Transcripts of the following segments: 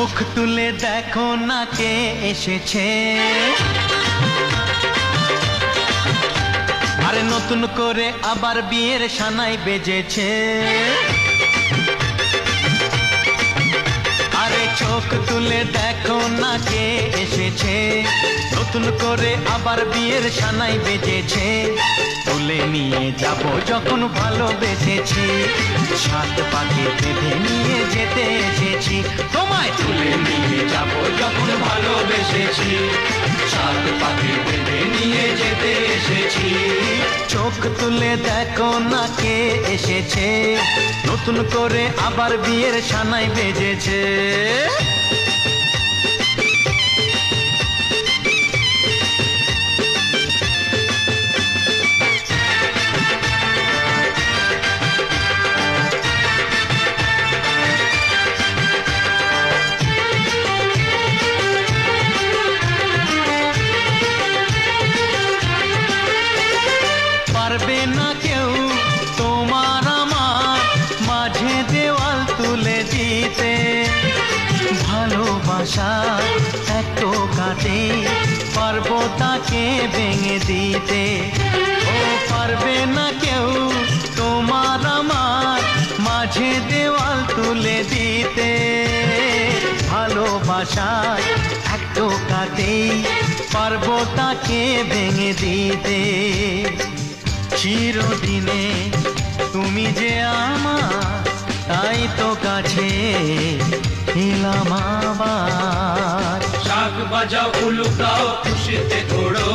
চোখ তুলে দেখো না কে এসেছে, আরে নতুন করে আবার বিয়ের সানাই বেজেছে। আরে চোখ তুলে দেখো না কে এসেছে, নতুন করে আবার বিয়ের সানাই বেজেছে। তুলে নিয়ে যাব যখন ভালোবেসেছি, সাত পাকে বেঁধে নিয়ে যেতে এসেছি। তোমায় তুলে নিয়ে যাব যখন ভালোবেসেছি, সাত পাকে বেঁধে নিয়ে যেতে এসেছি। চোখ তুলে দেখো না কে এসেছে, নতুন করে আবার বিয়ের সানাই বেজেছে। পারবে না কেউ তোমার আমার মাঝে দেওয়াল তুলে দিতে, ভালোবাসা এত কাটে পারবো তাকে ভেঙে দিতে। ও পারবে না কেউ তোমার আমার মাঝে দেওয়াল তুলে দিতে, ভালোবাসা এত কাটে পারবো তাকে ভেঙে দিতে। চিরদিনে তুমি যে আমার, তাই তো কাছে এলাম আবার। শাক বাজাও উলু দাও খুশিতে ঘোড়ো,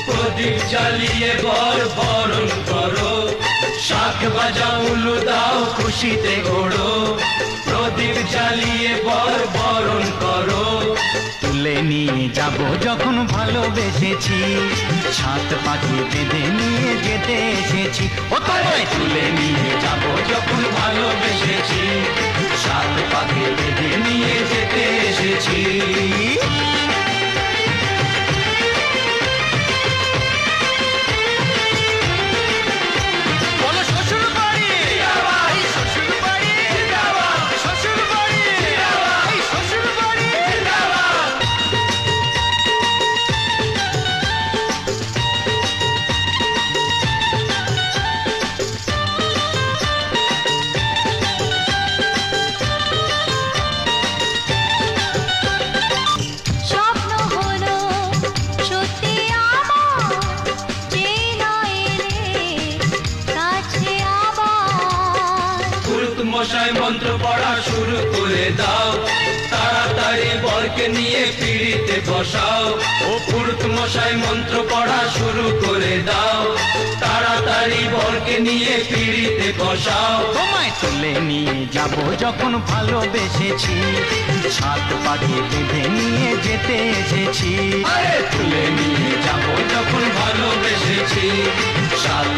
প্রদীপ জ্বালিয়ে বর বরণ করো। শাক বাজাও উলু দাও খুশিতে ঘোড়ো, প্রদীপ জ্বালিয়ে বর বরণ করো। তুলে নিয়ে যাব যখন ভালোবেসেছি, সাত পাখি বেঁধে নিয়ে যেতে এসেছি। ও তোমায় তুলে নিয়ে যাব যখন ভালোবেসেছি, সাত পাখি বেঁধে নিয়ে যেতে এসেছি। মশাই মন্ত্র পড়া শুরু করে দাও, তাড়াতাড়ি বরকে নিয়ে পিড়িতে বসাও। ও পুরুত মশাই মন্ত্র পড়া শুরু করে দাও, তাড়াতাড়ি বরকে নিয়ে পিড়িতে বসাও। তোমায় তুলে নিয়ে যাব যখন ভালোবেসেছি, সাত পাখি বেঁধে নিয়ে যেতে এসেছি। তুলে নিয়ে যাব যখন ভালোবেসেছি, সাত